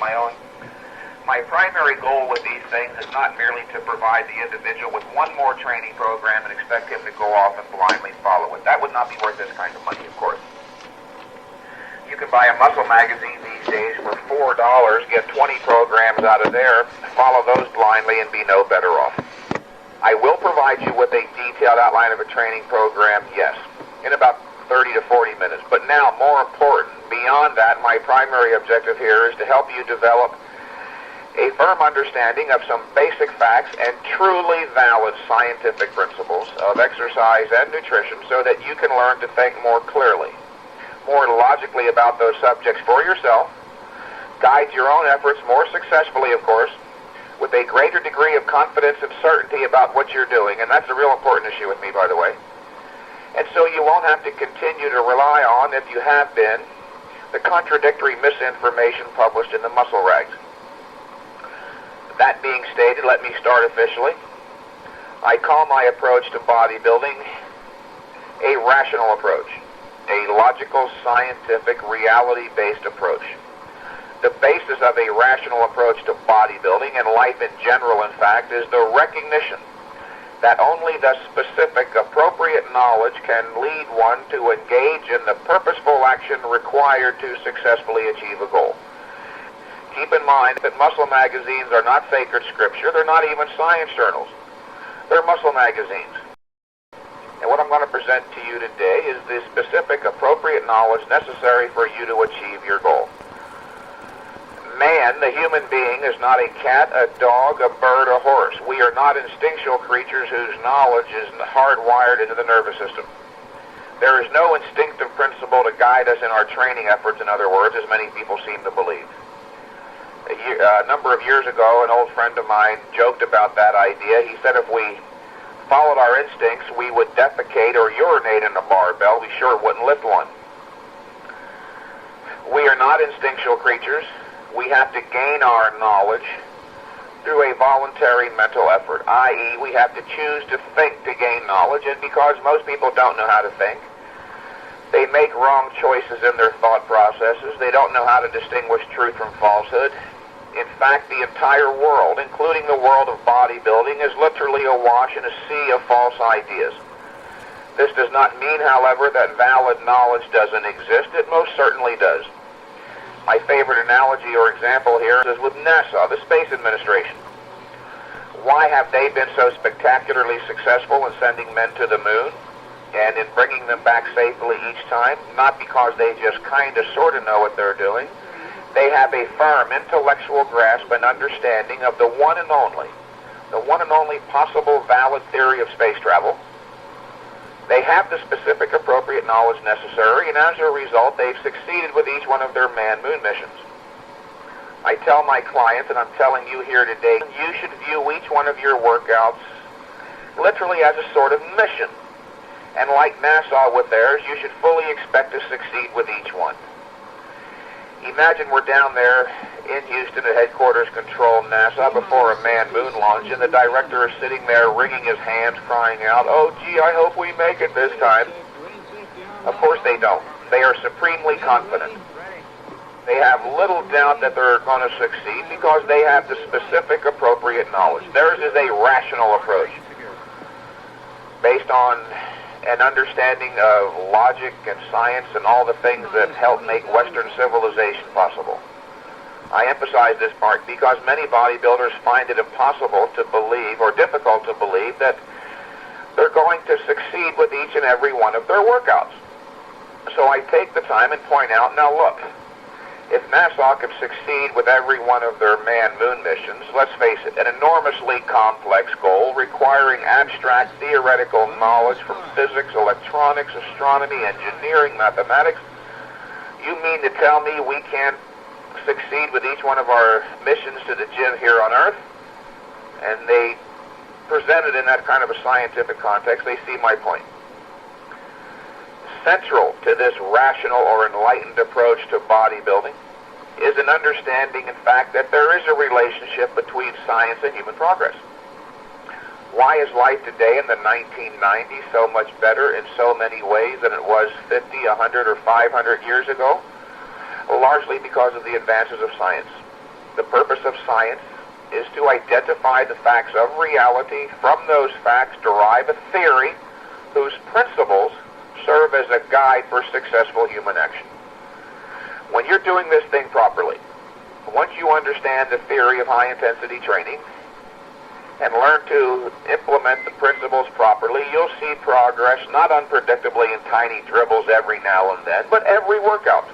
my own. My primary goal with these things is not merely to provide the individual with one more training program and expect him to go off and blindly follow it. That would not be worth this kind of money, of course. You can buy a muscle magazine these days for $4, get 20 programs out of there, follow those blindly, and be no better off. I will provide you with a detailed outline of a training program, yes, in about 30 to 40 minutes. But now, more important, beyond that, my primary objective here is to help you develop a firm understanding of some basic facts and truly valid scientific principles of exercise and nutrition so that you can learn to think more clearly, more logically about those subjects for yourself, guide your own efforts more successfully, of course, with a greater degree of confidence and certainty about what you're doing, and that's a real important issue with me, by the way. And so you won't have to continue to rely on, if you have been, the contradictory misinformation published in the muscle rags. That being stated, let me start officially. I call my approach to bodybuilding a rational approach, a logical, scientific, reality-based approach. The basis of a rational approach to bodybuilding and life in general, in fact, is the recognition that only the specific, appropriate knowledge can lead one to engage in the purposeful action required to successfully achieve a goal. Keep in mind that muscle magazines are not sacred scripture. They're not even science journals. They're muscle magazines. And what I'm going to present to you today is the specific, appropriate knowledge necessary for you to achieve your goal. Man, the human being, is not a cat, a dog, a bird, a horse. We are not instinctual creatures whose knowledge is hardwired into the nervous system. There is no instinctive principle to guide us in our training efforts, in other words, as many people seem to believe. A number of years ago, an old friend of mine joked about that idea. He said if we followed our instincts, we would defecate or urinate in a barbell. We sure wouldn't lift one. We are not instinctual creatures. We have to gain our knowledge through a voluntary mental effort, i.e., we have to choose to think to gain knowledge, and because most people don't know how to think, they make wrong choices in their thought processes. They don't know how to distinguish truth from falsehood. In fact, the entire world, including the world of bodybuilding, is literally awash in a sea of false ideas. This does not mean, however, that valid knowledge doesn't exist. It most certainly does. My favorite analogy or example here is with NASA, the Space Administration. Why have they been so spectacularly successful in sending men to the moon and in bringing them back safely each time? Not because they just kind of sort of know what they're doing. They have a firm intellectual grasp and understanding of the one and only possible valid theory of space travel. They have the specific appropriate knowledge necessary, and as a result, they've succeeded with each one of their man-moon missions. I tell my clients, and I'm telling you here today, you should view each one of your workouts literally as a sort of mission. And like NASA with theirs, you should fully expect to succeed with each one. Imagine we're down there in Houston at headquarters control NASA before a manned moon launch, and the director is sitting there wringing his hands, crying out, "Oh, gee, I hope we make it this time." Of course they don't. They are supremely confident. They have little doubt that they're going to succeed because they have the specific, appropriate knowledge. Theirs is a rational approach based on an understanding of logic and science and all the things that help make Western civilization possible. I emphasize this part because many bodybuilders find it impossible to believe or difficult to believe that they're going to succeed with each and every one of their workouts. So I take the time and point out, now look, if NASA can succeed with every one of their man-moon missions, let's face it, an enormously complex goal requiring abstract theoretical knowledge from physics, electronics, astronomy, engineering, mathematics, you mean to tell me we can't succeed with each one of our missions to the gym here on Earth? And they present it in that kind of a scientific context. They see my point. Central to this rational or enlightened approach to bodybuilding is an understanding, in fact, that there is a relationship between science and human progress. Why is life today in the 1990s so much better in so many ways than it was 50, 100, or 500 years ago? Largely because of the advances of science. The purpose of science is to identify the facts of reality. From those facts derive a theory whose principles serve as a guide for successful human action. When you're doing this thing properly, once you understand the theory of high-intensity training and learn to implement the principles properly, you'll see progress, not unpredictably in tiny dribbles every now and then, but every workout.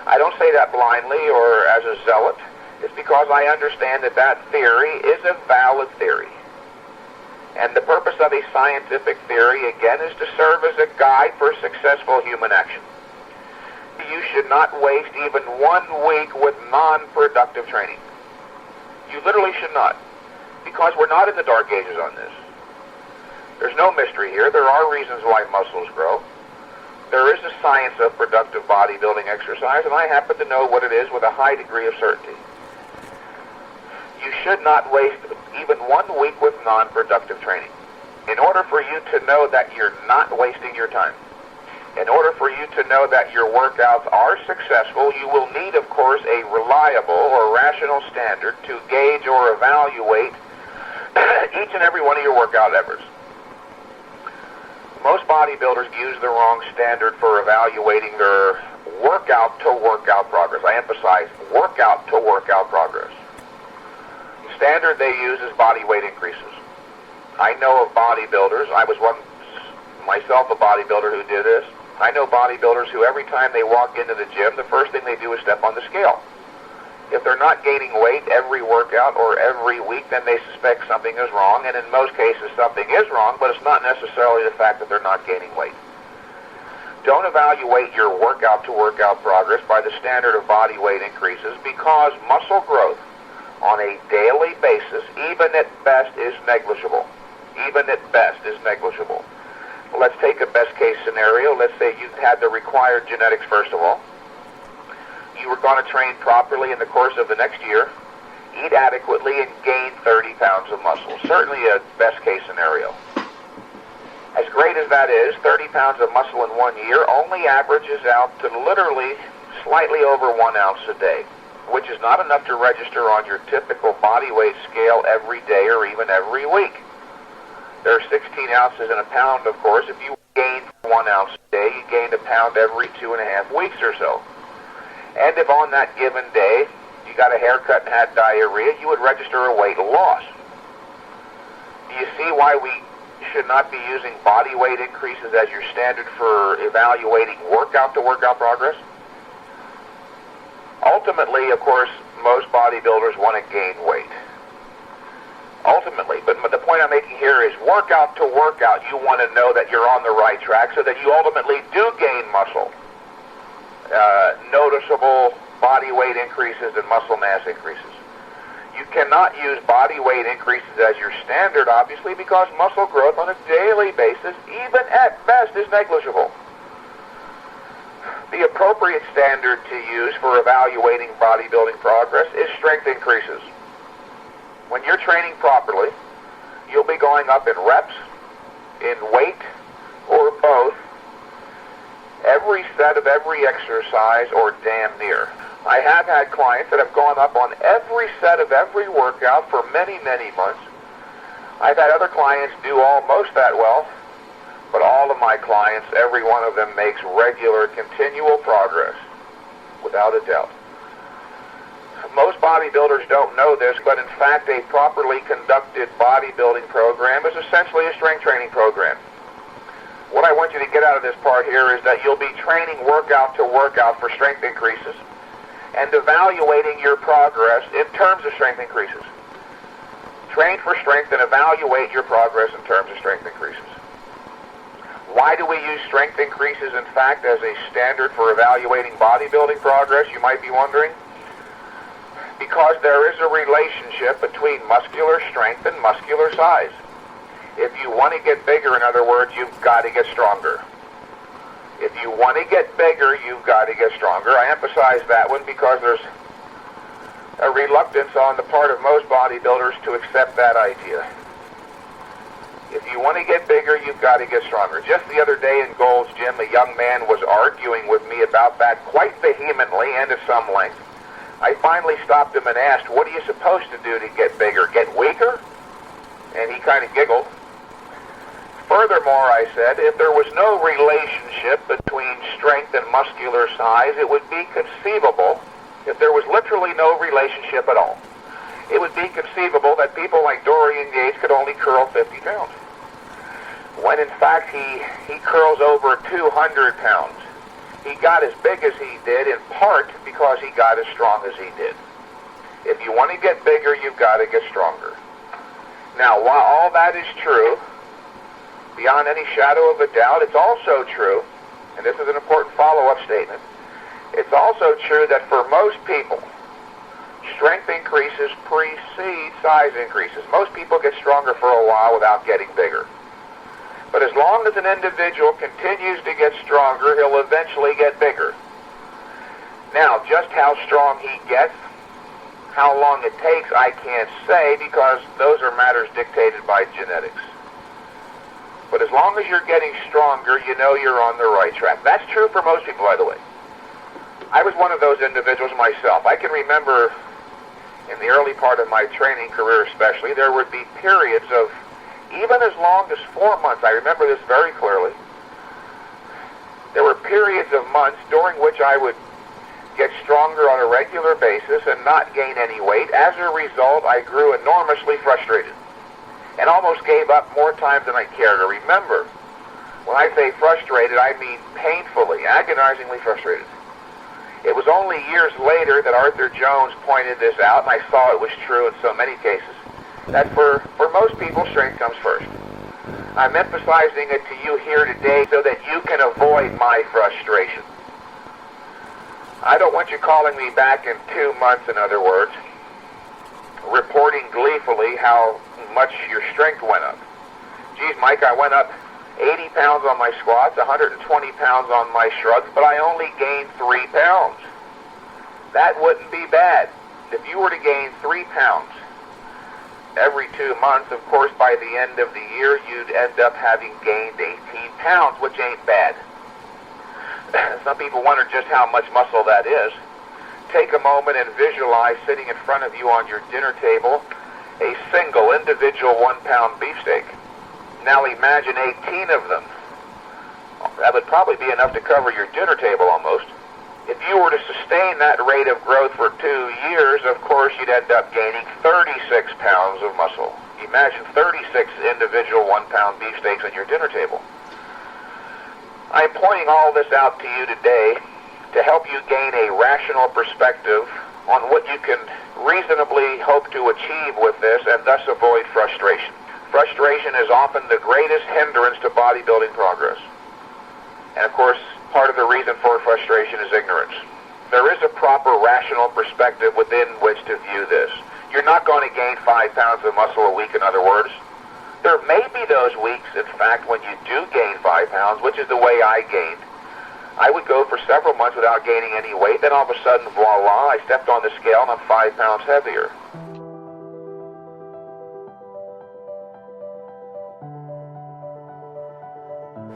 I don't say that blindly or as a zealot. It's because I understand that that theory is a valid theory. And the purpose of a scientific theory, again, is to serve as a guide for successful human action. You should not waste even 1 week with non-productive training. You literally should not, because we're not in the dark ages on this. There's no mystery here. There are reasons why muscles grow. There is a science of productive bodybuilding exercise, and I happen to know what it is with a high degree of certainty. You should not waste even 1 week with non-productive training. In order for you to know that you're not wasting your time, in order for you to know that your workouts are successful, you will need, of course, a reliable or rational standard to gauge or evaluate each and every one of your workout efforts. Most bodybuilders use the wrong standard for evaluating their workout-to-workout progress. I emphasize workout-to-workout progress. The standard they use is body weight increases. I know of bodybuilders, I was myself a bodybuilder who did this. I know bodybuilders who every time they walk into the gym, the first thing they do is step on the scale. If they're not gaining weight every workout or every week, then they suspect something is wrong, and in most cases something is wrong, but it's not necessarily the fact that they're not gaining weight. Don't evaluate your workout-to-workout progress by the standard of body weight increases, because muscle growth on a daily basis, even at best, is negligible. Even at best is negligible. Let's take a best-case scenario. Let's say you had the required genetics, first of all. You were going to train properly in the course of the next year, eat adequately, and gain 30 pounds of muscle. Certainly a best-case scenario. As great as that is, 30 pounds of muscle in 1 year only averages out to literally slightly over 1 ounce a day, which is not enough to register on your typical body weight scale every day or even every week. There are 16 ounces in a pound, of course. If you gain 1 ounce a day, you gain a pound every 2.5 weeks or so. And if on that given day you got a haircut and had diarrhea, you would register a weight loss. Do you see why we should not be using body weight increases as your standard for evaluating workout-to-workout progress? Ultimately, of course, most bodybuilders want to gain weight. Ultimately, but the point I'm making here is workout to workout, you want to know that you're on the right track so that you ultimately do gain muscle. Noticeable body weight increases and muscle mass increases. You cannot use body weight increases as your standard, obviously, because muscle growth on a daily basis, even at best, is negligible. The appropriate standard to use for evaluating bodybuilding progress is strength increases. When you're training properly, you'll be going up in reps, in weight, or both, every set of every exercise, or damn near. I have had clients that have gone up on every set of every workout for many, many months. I've had other clients do almost that well, but all of my clients, every one of them makes regular, continual progress, without a doubt. Most bodybuilders don't know this, but in fact a properly conducted bodybuilding program is essentially a strength training program. What I want you to get out of this part here is that you'll be training workout to workout for strength increases and evaluating your progress in terms of strength increases. Train for strength and evaluate your progress in terms of strength increases. Why do we use strength increases, in fact, as a standard for evaluating bodybuilding progress, you might be wondering? Because there is a relationship between muscular strength and muscular size. If you want to get bigger, in other words, you've got to get stronger. If you want to get bigger, you've got to get stronger. I emphasize that one because there's a reluctance on the part of most bodybuilders to accept that idea. If you want to get bigger, you've got to get stronger. Just the other day in Gold's Gym, a young man was arguing with me about that quite vehemently and at some length. I finally stopped him and asked, what are you supposed to do to get bigger? Get weaker? And he kind of giggled. Furthermore, I said, if there was no relationship between strength and muscular size, it would be conceivable, if there was literally no relationship at all, it would be conceivable that people like Dorian Yates could only curl 50 pounds. When in fact he curls over 200 pounds. He got as big as he did in part because he got as strong as he did. If you want to get bigger, you've got to get stronger. Now, while all that is true, beyond any shadow of a doubt, it's also true, and this is an important follow-up statement, it's also true that for most people, strength increases precede size increases. Most people get stronger for a while without getting bigger. But as long as an individual continues to get stronger, he'll eventually get bigger. Now, just how strong he gets, how long it takes, I can't say, because those are matters dictated by genetics. But as long as you're getting stronger, you know you're on the right track. That's true for most people, by the way. I was one of those individuals myself. I can remember in the early part of my training career especially, there would be periods of even as long as 4 months. I remember this very clearly. There were periods of months during which I would get stronger on a regular basis and not gain any weight. As a result, I grew enormously frustrated and almost gave up more times than I cared to remember. When I say frustrated, I mean painfully, agonizingly frustrated. It was only years later that Arthur Jones pointed this out, and I saw it was true in so many cases, that for most people, strength comes first. I'm emphasizing it to you here today so that you can avoid my frustration. I don't want you calling me back in 2 months, in other words, reporting gleefully how much your strength went up. Geez, Mike, I went up 80 pounds on my squats, 120 pounds on my shrugs, but I only gained 3 pounds. That wouldn't be bad. If you were to gain 3 pounds every 2 months, of course, by the end of the year, you'd end up having gained 18 pounds, which ain't bad. Some people wonder just how much muscle that is. Take a moment and visualize sitting in front of you on your dinner table a single individual 1-pound beefsteak. Now imagine 18 of them. That would probably be enough to cover your dinner table almost. If you were to sustain that rate of growth for 2 years, of course, you'd end up gaining 36 pounds of muscle. Imagine 36 individual 1-pound beefsteaks on your dinner table. I'm pointing all this out to you today to help you gain a rational perspective on what you can reasonably hope to achieve with this and thus avoid frustration. Frustration is often the greatest hindrance to bodybuilding progress. And of course, part of the reason for frustration is ignorance. There is a proper rational perspective within which to view this. You're not going to gain 5 pounds of muscle a week, in other words. There may be those weeks, in fact, when you do gain 5 pounds, which is the way I gained. I would go for several months without gaining any weight, then all of a sudden, voila, I stepped on the scale and I'm 5 pounds heavier.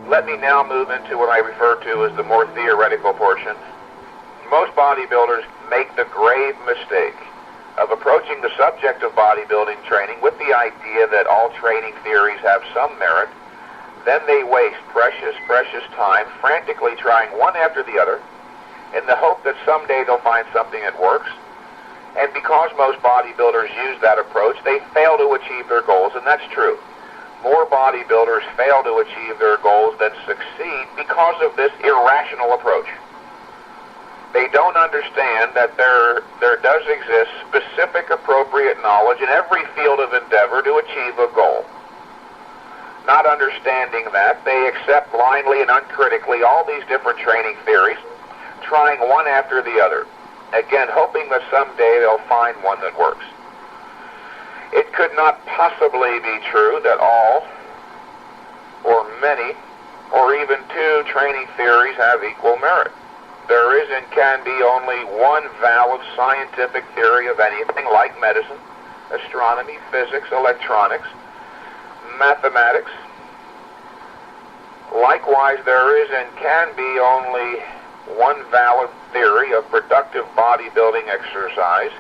Let me now move into what I refer to as the more theoretical portion. Most bodybuilders make the grave mistake of approaching the subject of bodybuilding training with the idea that all training theories have some merit. Then they waste precious time frantically trying one after the other in the hope that someday they'll find something that works. And because most bodybuilders use that approach, they fail to achieve their goals, and that's true. More bodybuilders fail to achieve their goals than succeed because of this irrational approach. They don't understand that there does exist specific appropriate knowledge in every field of endeavor to achieve a goal. Not understanding that, they accept blindly and uncritically all these different training theories, trying one after the other, again hoping that someday they'll find one that works. It could not possibly be true that all, or many, or even 2 training theories have equal merit. There is and can be only one valid scientific theory of anything like medicine, astronomy, physics, electronics, mathematics. Likewise, there is and can be only one valid theory of productive bodybuilding exercise,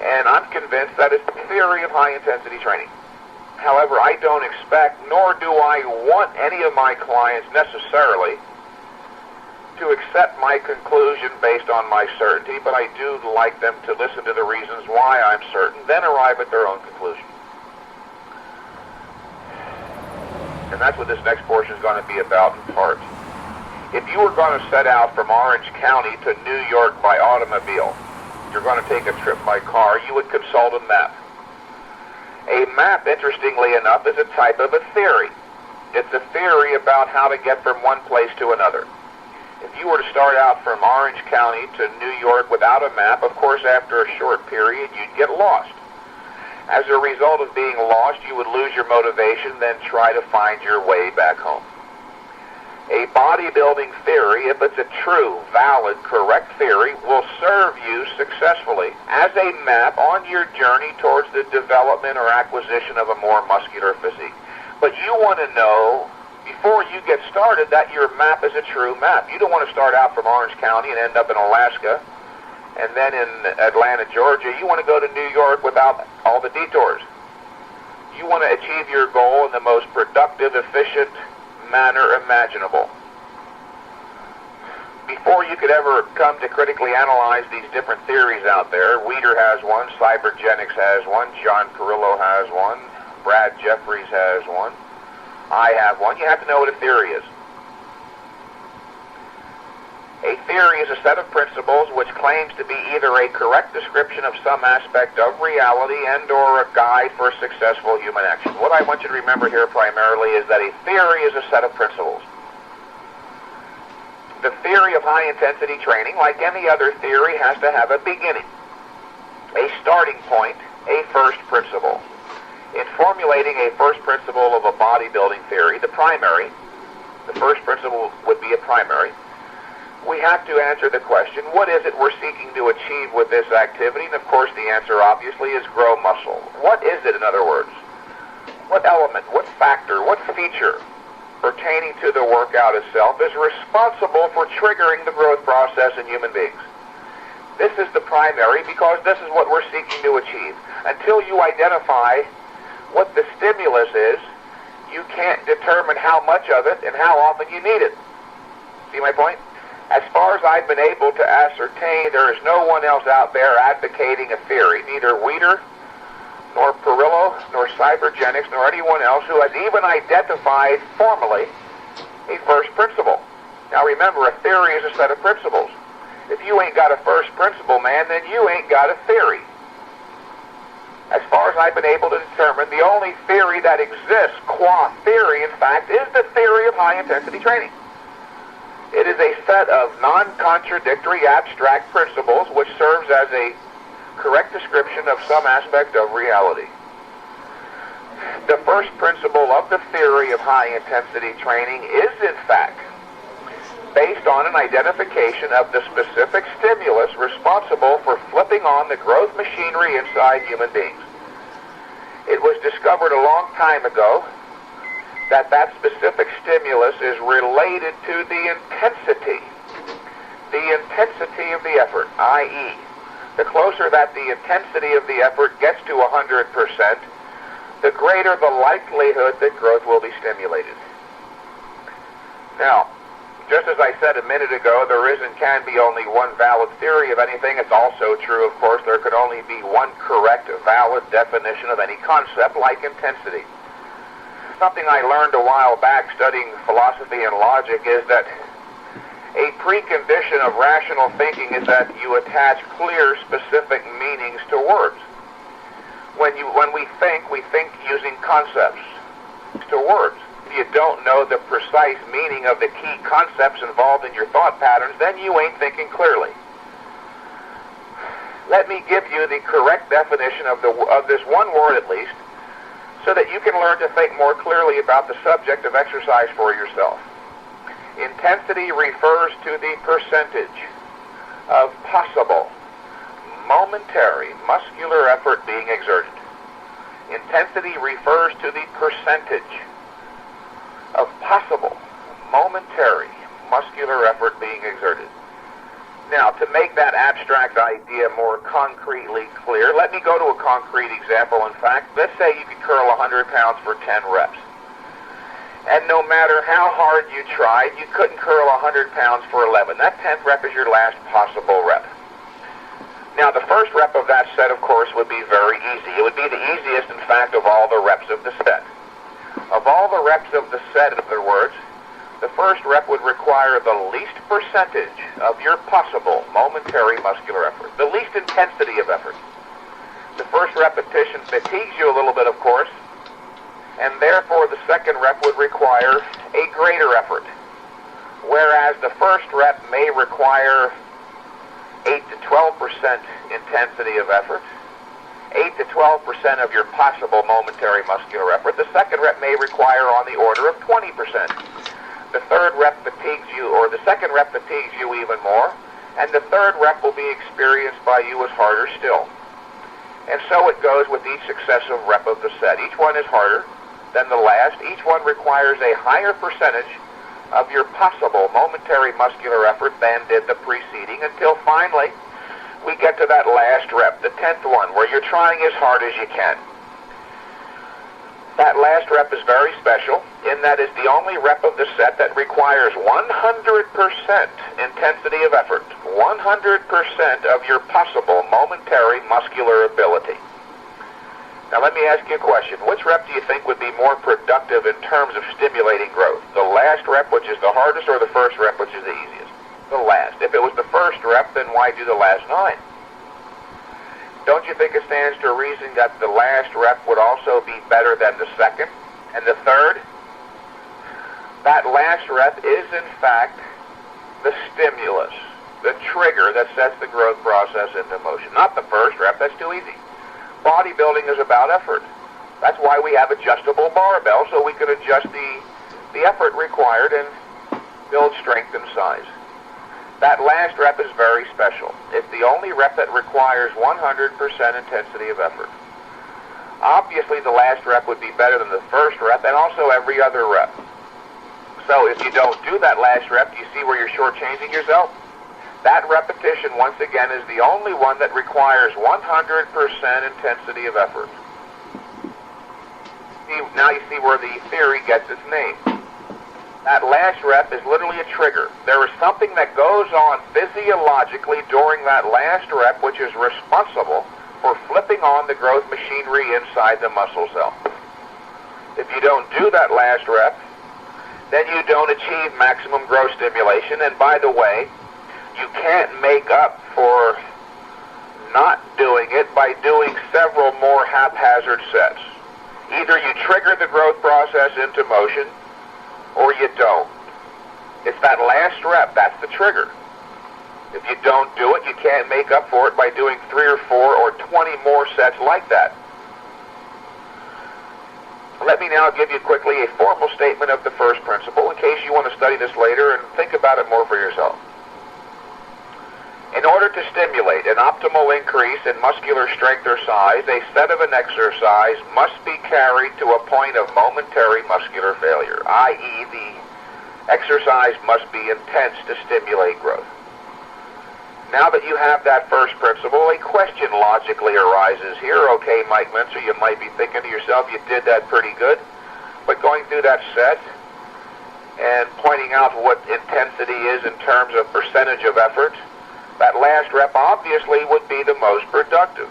and I'm convinced that it's the theory of high-intensity training. However, I don't expect, nor do I want any of my clients necessarily to accept my conclusion based on my certainty, but I do like them to listen to the reasons why I'm certain, then arrive at their own conclusion. And that's what this next portion is going to be about in part. If you were going to set out from Orange County to New York by automobile, you're going to take a trip by car, you would consult a map. A map, interestingly enough, is a type of a theory. It's a theory about how to get from one place to another. If you were to start out from Orange County to New York without a map, of course, after a short period, you'd get lost. As a result of being lost, you would lose your motivation, then try to find your way back home. A bodybuilding theory, if it's a true, valid, correct theory, will serve you successfully as a map on your journey towards the development or acquisition of a more muscular physique. But you want to know, before you get started, that your map is a true map. You don't want to start out from Orange County and end up in Alaska, and then in Atlanta, Georgia. You want to go to New York without all the detours. You want to achieve your goal in the most productive, efficient manner imaginable. Before you could ever come to critically analyze these different theories out there, Weider has one, Cybergenics has one, John Carrillo has one, Brad Jeffries has one, I have one. You have to know what a theory is. A theory is a set of principles which claims to be either a correct description of some aspect of reality and or a guide for successful human action. What I want you to remember here primarily is that a theory is a set of principles. The theory of high-intensity training, like any other theory, has to have a beginning, a starting point, a first principle. In formulating a first principle of a bodybuilding theory, the first principle would be a primary, we have to answer the question, what is it we're seeking to achieve with this activity? And of course the answer obviously is grow muscle. What is it, in other words? What element, what factor, what feature pertaining to the workout itself is responsible for triggering the growth process in human beings? This is the primary because this is what we're seeking to achieve. Until you identify what the stimulus is, you can't determine how much of it and how often you need it. See my point? As far as I've been able to ascertain, there is no one else out there advocating a theory, neither Weider, nor Perillo, nor Cybergenics, nor anyone else who has even identified formally a first principle. Now remember, a theory is a set of principles. If you ain't got a first principle, man, then you ain't got a theory. As far as I've been able to determine, the only theory that exists, qua theory, in fact, is the theory of high-intensity training. It is a set of non-contradictory abstract principles which serves as a correct description of some aspect of reality. The first principle of the theory of high-intensity training is, in fact, based on an identification of the specific stimulus responsible for flipping on the growth machinery inside human beings. It was discovered a long time ago that specific stimulus is related to the intensity of the effort, i.e., the closer that the intensity of the effort gets to 100%, the greater the likelihood that growth will be stimulated. Now, just as I said a minute ago, there is and can be only one valid theory of anything. It's also true, of course, there could only be one correct, valid definition of any concept like intensity. Something I learned a while back studying philosophy and logic is that a precondition of rational thinking is that you attach clear, specific meanings to words. When we think using concepts to words. If you don't know the precise meaning of the key concepts involved in your thought patterns, then you ain't thinking clearly. Let me give you the correct definition of this one word at least, so that you can learn to think more clearly about the subject of exercise for yourself. Intensity refers to the percentage of possible, momentary, muscular effort being exerted. Intensity refers to the percentage of possible, momentary, muscular effort being exerted. Now, to make that abstract idea more concretely clear, let me go to a concrete example. In fact, let's say you could curl 100 pounds for 10 reps. And no matter how hard you tried, you couldn't curl 100 pounds for 11. That 10th rep is your last possible rep. Now, the first rep of that set, of course, would be very easy. It would be the easiest, in fact, of all the reps of the set. Of all the reps of the set, in other words, the first rep would require the least percentage of your possible momentary muscular effort, the least intensity of effort. The first repetition fatigues you a little bit, of course, and therefore the second rep would require a greater effort, whereas the first rep may require 8 to 12% intensity of effort, 8 to 12% of your possible momentary muscular effort. The second rep may require on the order of 20%. The third rep fatigues you, or the second rep fatigues you even more, and the third rep will be experienced by you as harder still. And so it goes with each successive rep of the set. Each one is harder than the last. Each one requires a higher percentage of your possible momentary muscular effort than did the preceding, until finally we get to that last rep, the 10th one, where you're trying as hard as you can. That last rep is very special in that it's the only rep of the set that requires 100% intensity of effort, 100% of your possible momentary muscular ability. Now let me ask you a question. Which rep do you think would be more productive in terms of stimulating growth? The last rep, which is the hardest, or the first rep, which is the easiest? The last. If it was the first rep, then why do the last 9? Don't you think it stands to reason that the last rep would also be better than the second and the third? That last rep is, in fact, the stimulus, the trigger that sets the growth process into motion. Not the first rep, that's too easy. Bodybuilding is about effort. That's why we have adjustable barbell, so we can adjust the effort required and build strength and size. That last rep is very special. It's the only rep that requires 100% intensity of effort. Obviously, the last rep would be better than the first rep and also every other rep. So if you don't do that last rep, do you see where you're shortchanging yourself? That repetition, once again, is the only one that requires 100% intensity of effort. Now you see where the theory gets its name. That last rep is literally a trigger. There is something that goes on physiologically during that last rep which is responsible for flipping on the growth machinery inside the muscle cell. If you don't do that last rep, then you don't achieve maximum growth stimulation. And by the way, you can't make up for not doing it by doing several more haphazard sets. Either you trigger the growth process into motion, or you don't. It's that last rep, that's the trigger. If you don't do it, you can't make up for it by doing 3 or 4 or 20 more sets like that. Let me now give you quickly a formal statement of the first principle in case you want to study this later and think about it more for yourself. In order to stimulate an optimal increase in muscular strength or size, a set of an exercise must be carried to a point of momentary muscular failure, i.e. the exercise must be intense to stimulate growth. Now that you have that first principle, a question logically arises here. Okay, Mike Mentzer, you might be thinking to yourself, you did that pretty good, but going through that set and pointing out what intensity is in terms of percentage of effort, that last rep obviously would be the most productive.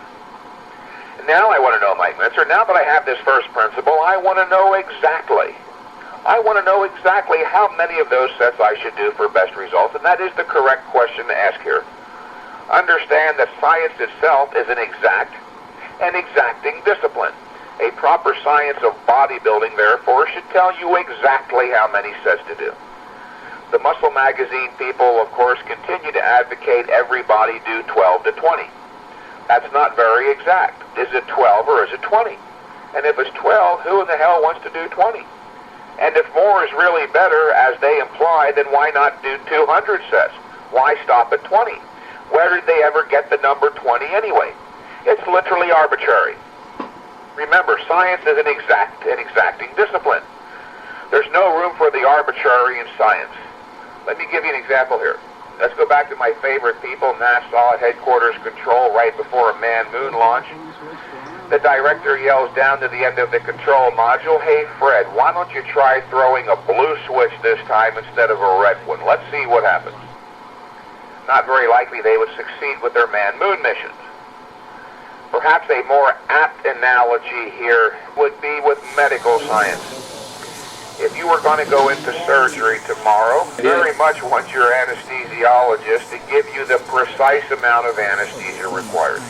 Now I want to know, Mike Mentzer, now that I have this first principle, I want to know exactly how many of those sets I should do for best results, and that is the correct question to ask here. Understand that science itself is an exact and exacting discipline. A proper science of bodybuilding, therefore, should tell you exactly how many sets to do. The Muscle Magazine people, of course, continue to advocate everybody do 12 to 20. That's not very exact. Is it 12 or is it 20? And if it's 12, who in the hell wants to do 20? And if more is really better, as they imply, then why not do 200 sets? Why stop at 20? Where did they ever get the number 20 anyway? It's literally arbitrary. Remember, science is an exacting discipline. There's no room for the arbitrary in science. Let me give you an example here. Let's go back to my favorite people, NASA at headquarters control right before a manned moon launch. The director yells down to the end of the control module, "Hey Fred, why don't you try throwing a blue switch this time instead of a red one? Let's see what happens." Not very likely they would succeed with their manned moon missions. Perhaps a more apt analogy here would be with medical science. If you were going to go into surgery tomorrow, very much want your anesthesiologist to give you the precise amount of anesthesia required.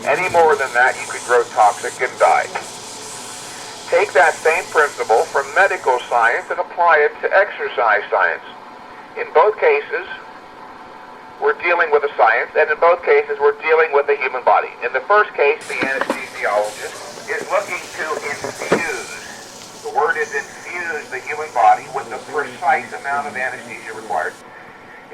Any more than that, you could grow toxic and die. Take that same principle from medical science and apply it to exercise science. In both cases, we're dealing with a science, and in both cases, we're dealing with the human body. In the first case, the anesthesiologist is looking to infuse, the word is infuse, the human body with the precise amount of anesthesia required.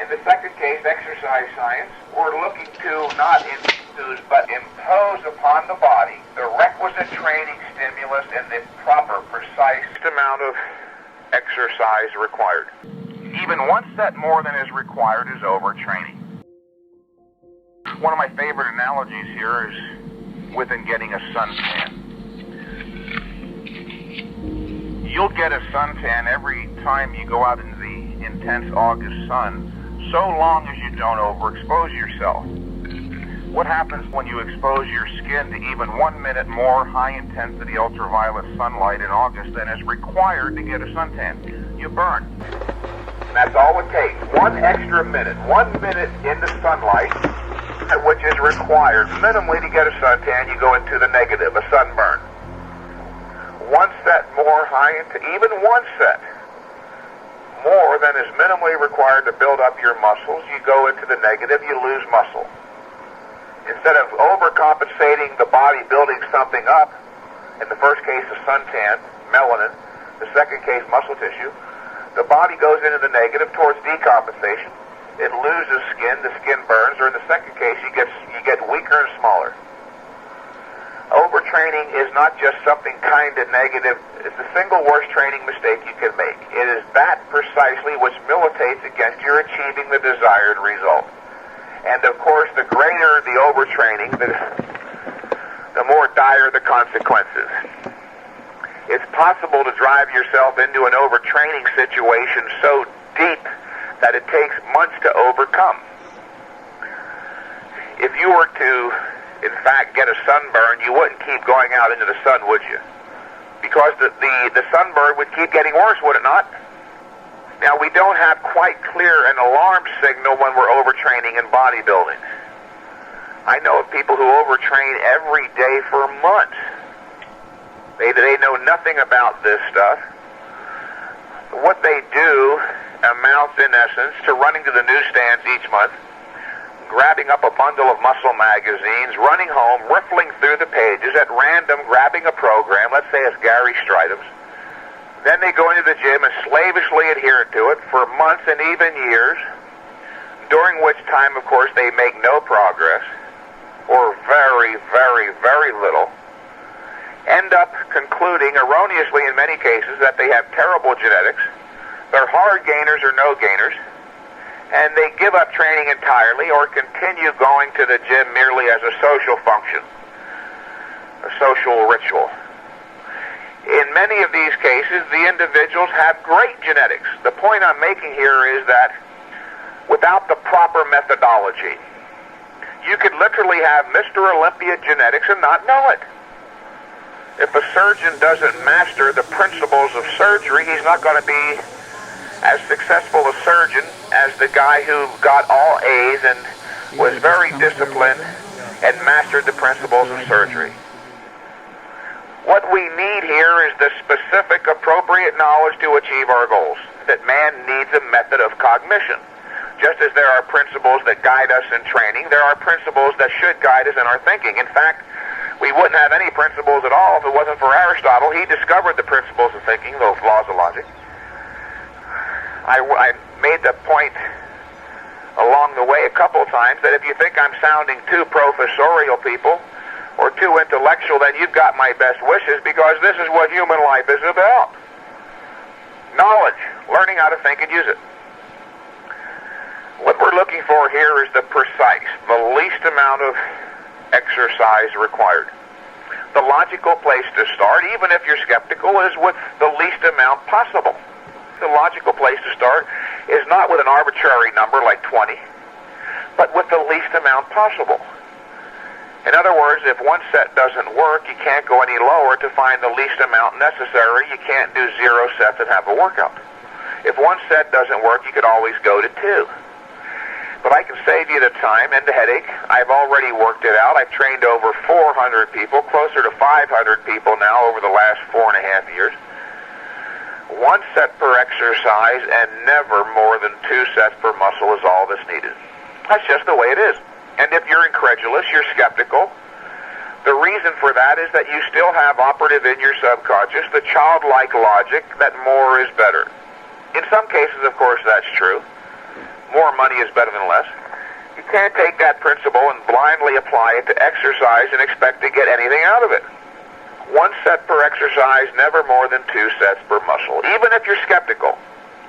In the second case, exercise science, we're looking to not infuse, but impose upon the body the requisite training stimulus and the proper, precise amount of exercise required. Even one set more than is required is overtraining. One of my favorite analogies here is within getting a suntan. You'll get a suntan every time you go out into the intense August sun, so long as you don't overexpose yourself. What happens when you expose your skin to even 1 minute more high-intensity ultraviolet sunlight in August than is required to get a suntan? You burn. That's all it takes. 1 extra minute. 1 minute in the sunlight, which is required minimally to get a suntan. You go into the negative, a sunburn. 1 set more even 1 set more than is minimally required to build up your muscles. You go into the negative, you lose muscle. Instead of overcompensating the body building something up, in the first case a suntan, melanin, the second case muscle tissue, the body goes into the negative towards decompensation. It loses skin, the skin burns, or in the second case you get weaker and smaller. Overtraining is not just something kind of negative. It's the single worst training mistake you can make. It is that precisely which militates against your achieving the desired result. And of course, the greater the overtraining, the more dire the consequences. It's possible to drive yourself into an overtraining situation so deep that it takes months to overcome. If you were to, in fact, get a sunburn, you wouldn't keep going out into the sun, would you? Because the sunburn would keep getting worse, would it not? Now, we don't have quite clear an alarm signal when we're overtraining in bodybuilding. I know of people who overtrain every day for months. They know nothing about this stuff. What they do amounts, in essence, to running to the newsstands each month, grabbing up a bundle of muscle magazines, running home, riffling through the pages at random, grabbing a program, let's say it's Gary Stridham's. Then they go into the gym and slavishly adhere to it for months and even years, during which time, of course, they make no progress, or very, very, very little, end up concluding, erroneously in many cases, that they have terrible genetics, they're hard gainers or no gainers, and they give up training entirely or continue going to the gym merely as a social function, a social ritual. In many of these cases, the individuals have great genetics. The point I'm making here is that without the proper methodology, you could literally have Mr. Olympia genetics and not know it. If a surgeon doesn't master the principles of surgery, he's not going to be as successful a surgeon as the guy who got all A's and was very disciplined and mastered the principles of surgery. What we need here is the specific, appropriate knowledge to achieve our goals. That man needs a method of cognition. Just as there are principles that guide us in training, there are principles that should guide us in our thinking. In fact, we wouldn't have any principles at all if it wasn't for Aristotle. He discovered the principles of thinking, those laws of logic. I made the point along the way a couple of times that if you think I'm sounding too professorial, people, or too intellectual, then you've got my best wishes, because this is what human life is about. Knowledge, learning how to think and use it. What we're looking for here is the precise, the least amount of exercise required. The logical place to start, even if you're skeptical, is with the least amount possible. The logical place to start is not with an arbitrary number like 20, but with the least amount possible. In other words, if one set doesn't work, you can't go any lower to find the least amount necessary. You can't do 0 sets and have a workout. If one set doesn't work, you could always go to 2. But I can save you the time and the headache. I've already worked it out. I've trained over 400 people, closer to 500 people now over the last 4.5 years. 1 set per exercise and never more than 2 sets per muscle is all that's needed. That's just the way it is. And if you're incredulous, you're skeptical, the reason for that is that you still have operative in your subconscious the childlike logic that more is better. In some cases, of course, that's true. More money is better than less. You can't take that principle and blindly apply it to exercise and expect to get anything out of it. 1 set per exercise, never more than 2 sets per muscle. Even if you're skeptical,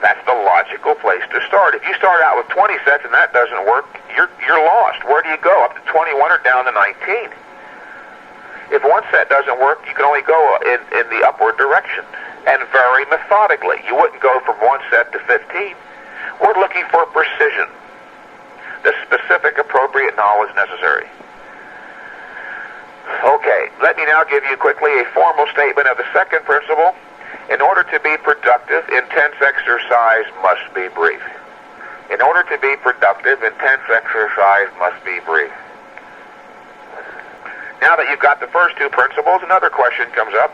that's the logical place to start. If you start out with 20 sets and that doesn't work, you're lost. Where do you go? Up to 21 or down to 19? If 1 set doesn't work, you can only go in the upward direction, and very methodically. You wouldn't go from 1 set to 15. We're looking for precision, the specific appropriate knowledge necessary. Okay, let me now give you quickly a formal statement of the second principle. In order to be productive, intense exercise must be brief. In order to be productive, intense exercise must be brief. Now that you've got the first 2 principles, another question comes up.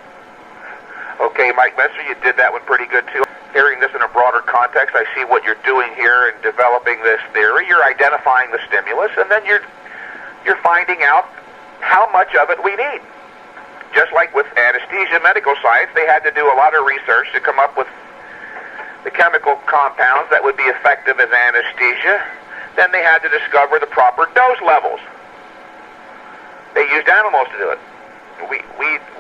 Okay, Mike Mentzer, you did that one pretty good too. Hearing this in a broader context, I see what you're doing here in developing this theory. You're identifying the stimulus, and then you're finding out how much of it we need. Just like with anesthesia medical science, they had to do a lot of research to come up with the chemical compounds that would be effective as anesthesia. Then they had to discover the proper dose levels. They used animals to do it.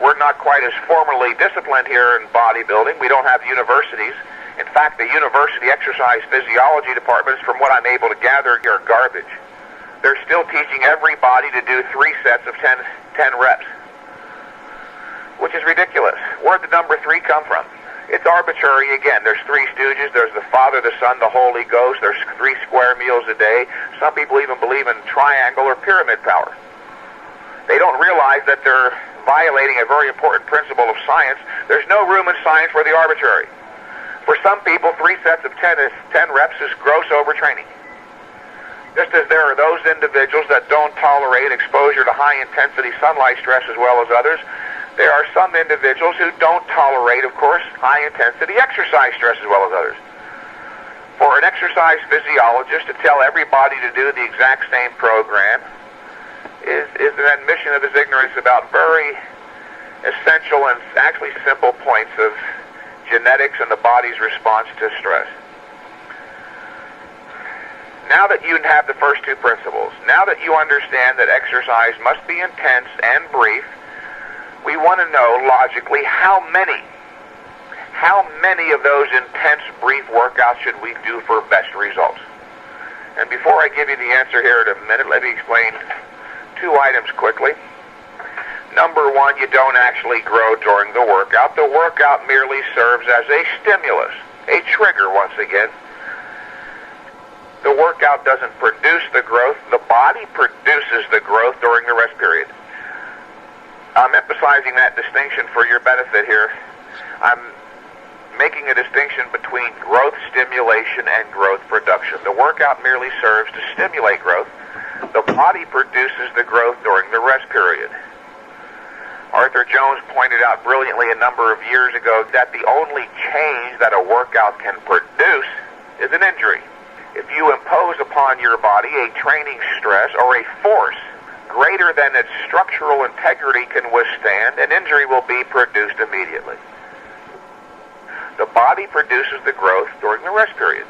We're not quite as formally disciplined here in bodybuilding. We don't have universities. In fact, the university exercise physiology departments, from what I'm able to gather, are garbage. They're still teaching everybody to do 3 sets of 10 reps, which is ridiculous. Where'd the number 3 come from? It's arbitrary again. There's 3 stooges. There's the Father, the Son, the Holy Ghost. There's 3 square meals a day. Some people even believe in triangle or pyramid power. They don't realize that they're violating a very important principle of science. There's no room in science for the arbitrary. For some people, 3 sets of 10 reps is gross overtraining. Just as there are those individuals that don't tolerate exposure to high-intensity sunlight stress as well as others, there are some individuals who don't tolerate, of course, high-intensity exercise stress as well as others. For an exercise physiologist to tell everybody to do the exact same program is an admission of his ignorance about very essential and actually simple points of genetics and the body's response to stress. Now that you have the first 2 principles, now that you understand that exercise must be intense and brief, we want to know logically how many of those intense brief workouts should we do for best results. And before I give you the answer here in a minute, let me explain 2 items quickly. Number 1, you don't actually grow during the workout. The workout merely serves as a stimulus, a trigger once again. The workout doesn't produce the growth. The body produces the growth during the rest period. I'm emphasizing that distinction for your benefit here. I'm making a distinction between growth stimulation and growth production. The workout merely serves to stimulate growth. The body produces the growth during the rest period. Arthur Jones pointed out brilliantly a number of years ago that the only change that a workout can produce is an injury. If you impose upon your body a training stress or a force greater than its structural integrity can withstand, an injury will be produced immediately. The body produces the growth during the rest period.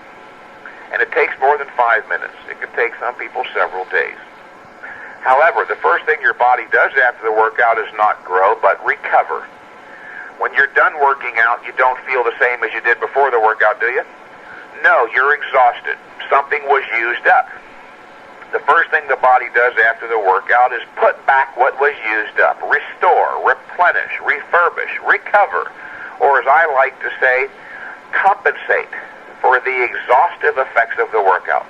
And it takes more than 5 minutes. It can take some people several days. However, the first thing your body does after the workout is not grow, but recover. When you're done working out, you don't feel the same as you did before the workout, do you? No, you're exhausted. something was used up. The first thing the body does after the workout is put back what was used up, restore, replenish, refurbish, recover, or as I like to say, compensate for the exhaustive effects of the workout.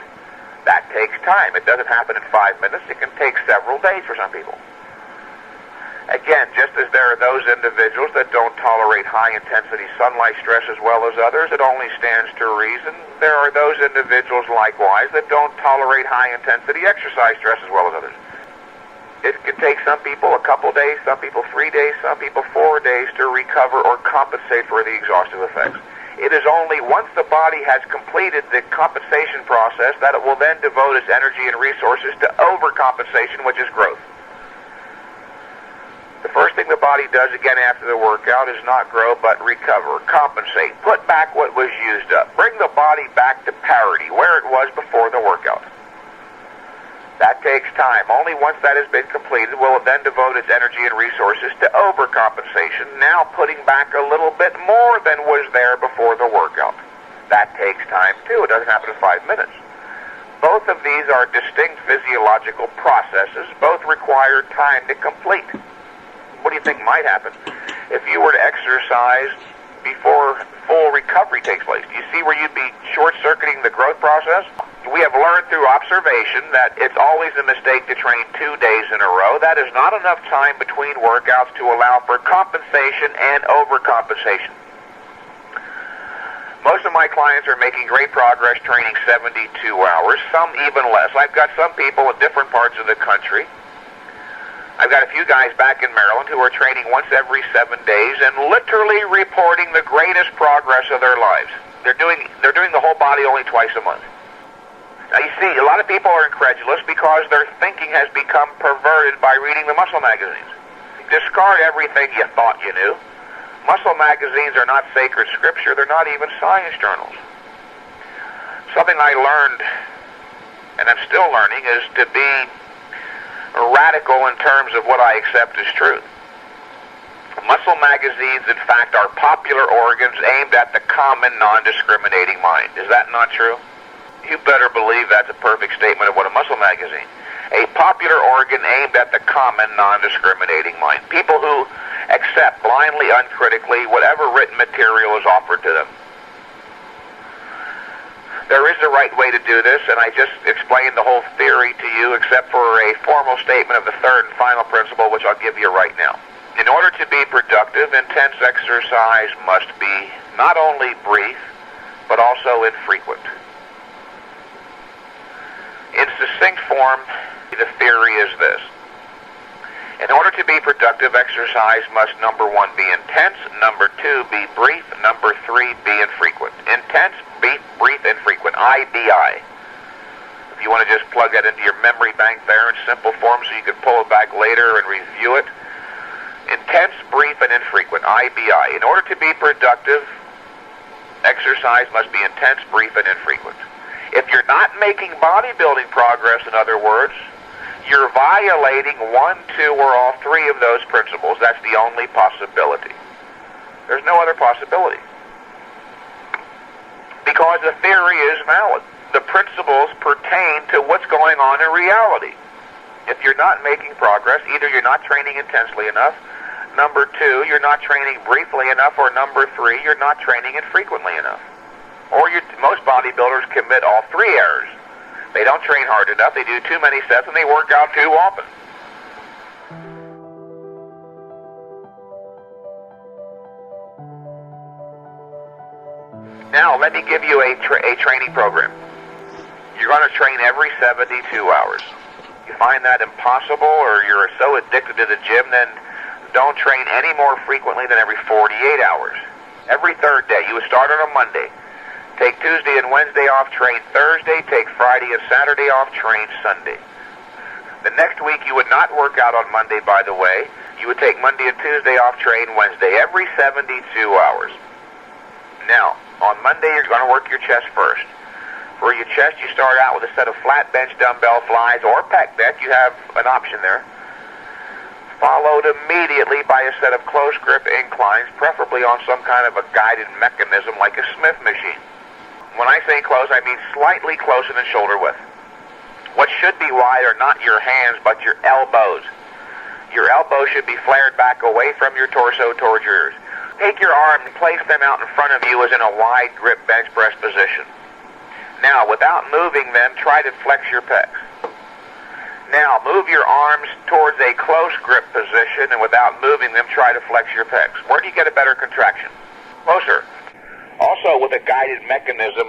That takes time. It doesn't happen in 5 minutes. It can take several days for some people. Again, just as there are those individuals that don't tolerate high-intensity sunlight stress as well as others, it only stands to reason there are those individuals likewise that don't tolerate high-intensity exercise stress as well as others. It can take some people a couple days, some people 3 days, some people 4 days to recover or compensate for the exhaustive effects. It is only once the body has completed the compensation process that it will then devote its energy and resources to overcompensation, which is growth. The first thing the body does again after the workout is not grow but recover, compensate, put back what was used up, bring the body back to parity, where it was before the workout. That takes time. Only once that has been completed will it then devote its energy and resources to overcompensation, now putting back a little bit more than was there before the workout. That takes time too. It doesn't happen in 5 minutes. Both of these are distinct physiological processes. Both require time to complete. What do you think might happen if you were to exercise before full recovery takes place? Do you see where you'd be short-circuiting the growth process? We have learned through observation that it's always a mistake to train 2 days in a row. That is not enough time between workouts to allow for compensation and overcompensation. Most of my clients are making great progress training 72 hours, some even less. I've got some people in different parts of the country. I've got a few guys back in Maryland who are training once every 7 days and literally reporting the greatest progress of their lives. They're doing the whole body only twice a month. Now you see, a lot of people are incredulous because their thinking has become perverted by reading the muscle magazines. Discard everything you thought you knew. Muscle magazines are not sacred scripture. They're not even science journals. Something I learned, and I'm still learning, is to be radical in terms of what I accept as truth. Muscle magazines, in fact, are popular organs aimed at the common, non-discriminating mind. Is that not true? You better believe that's a perfect statement of what a muscle magazine. A popular organ aimed at the common, non-discriminating mind. People who accept blindly, uncritically, whatever written material is offered to them. There is a right way to do this, and I just explained the whole theory to you except for a formal statement of the third and final principle, which I'll give you right now. In order to be productive, intense exercise must be not only brief, but also infrequent. In succinct form, the theory is this. In order to be productive, exercise must, number 1, be intense, number 2, be brief, number 3, be infrequent. Intense, brief, infrequent, IBI. If you want to just plug that into your memory bank there in simple form so you can pull it back later and review it. Intense, brief, and infrequent, IBI. In order to be productive, exercise must be intense, brief, and infrequent. If you're not making bodybuilding progress, in other words, you're violating 1, 2, or all 3 of those principles. That's the only possibility. There's no other possibility. Because the theory is valid. The principles pertain to what's going on in reality. If you're not making progress, either you're not training intensely enough, number 2, you're not training briefly enough, or number 3, you're not training infrequently enough. Or most bodybuilders commit all 3 errors. They don't train hard enough, they do too many sets, and they work out too often. Now, let me give you a training program. You're going to train every 72 hours. You find that impossible, or you're so addicted to the gym, then don't train any more frequently than every 48 hours. Every third day. You would start on a Monday. Take Tuesday and Wednesday off, train Thursday. Take Friday and Saturday off, train Sunday. The next week you would not work out on Monday, by the way. You would take Monday and Tuesday off, train Wednesday, every 72 hours. Now, on Monday you're going to work your chest first. For your chest, you start out with a set of flat bench dumbbell flies or pec deck. You have an option there. Followed immediately by a set of close grip inclines, preferably on some kind of a guided mechanism like a Smith machine. When I say close, I mean slightly closer than shoulder width. What should be wide are not your hands, but your elbows. Your elbows should be flared back away from your torso towards your ears. Take your arm and place them out in front of you as in a wide grip bench press position. Now, without moving them, try to flex your pecs. Now, move your arms towards a close grip position, and without moving them, try to flex your pecs. Where do you get a better contraction? Closer. Also, with a guided mechanism,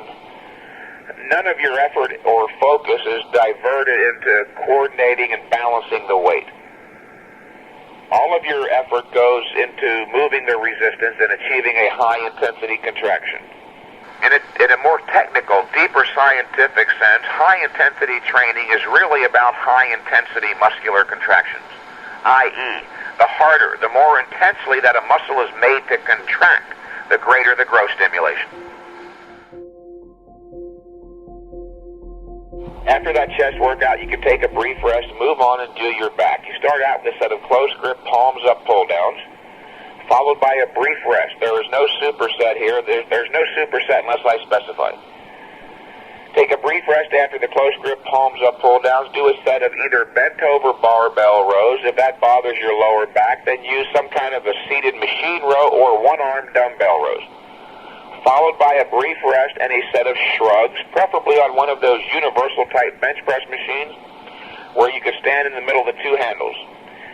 none of your effort or focus is diverted into coordinating and balancing the weight. All of your effort goes into moving the resistance and achieving a high-intensity contraction. In a more technical, deeper scientific sense, high-intensity training is really about high-intensity muscular contractions, i.e., the harder, the more intensely that a muscle is made to contract, the greater the growth stimulation. After that chest workout, you can take a brief rest, move on, and do your back. You start out with a set of close grip, palms up, pull downs, followed by a brief rest. There is no superset here. There's no superset unless I specify. Take a brief rest after the close grip, palms up, pull downs. Do a set of either bent over barbell rows. If that bothers your lower back, then use some kind of a seated machine row or one-arm dumbbell rows. Followed by a brief rest and a set of shrugs, preferably on one of those universal type bench press machines where you can stand in the middle of the two handles.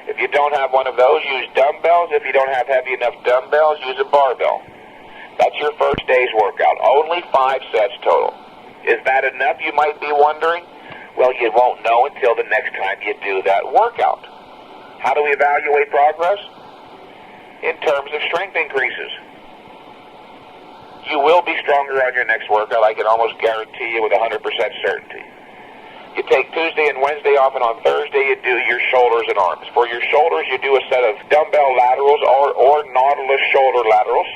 If you don't have one of those, use dumbbells. If you don't have heavy enough dumbbells, use a barbell. That's your first day's workout. Only 5 sets total. Is that enough, you might be wondering? Well, you won't know until the next time you do that workout. How do we evaluate progress? In terms of strength increases. You will be stronger on your next workout, I can almost guarantee you with 100% certainty. You take Tuesday and Wednesday off, and on Thursday you do your shoulders and arms. For your shoulders, you do a set of dumbbell laterals or Nautilus shoulder laterals,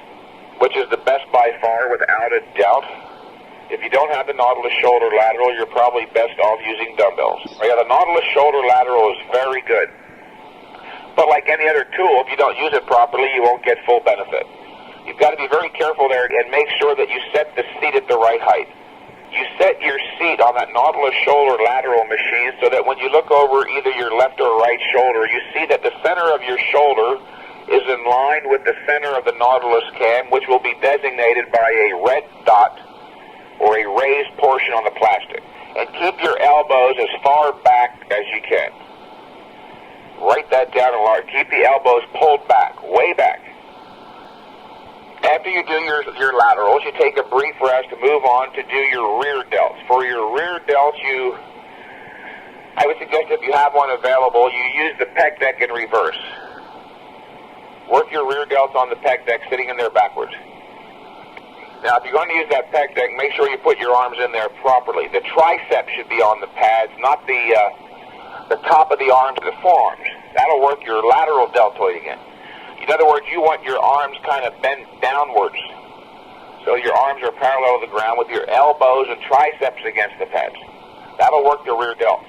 which is the best by far without a doubt. If you don't have the Nautilus shoulder lateral, you're probably best off using dumbbells. The Nautilus shoulder lateral is very good. But like any other tool, if you don't use it properly, you won't get full benefit. You've got to be very careful there and make sure that you set the seat at the right height. You set your seat on that Nautilus shoulder lateral machine so that when you look over either your left or right shoulder, you see that the center of your shoulder is in line with the center of the Nautilus cam, which will be designated by a red dot or a raised portion on the plastic. And keep your elbows as far back as you can. Write that down in large. Keep the elbows pulled back, way back. After you do your laterals, you take a brief rest to move on to do your rear delts. For your rear delts, I would suggest if you have one available, you use the pec deck in reverse. Work your rear delts on the pec deck sitting in there backwards. Now, if you're going to use that pec deck, make sure you put your arms in there properly. The triceps should be on the pads, not the top of the arms, the forearms. That'll work your lateral deltoid again. In other words, you want your arms kind of bent downwards. So your arms are parallel to the ground with your elbows and triceps against the pads. That'll work the rear delt.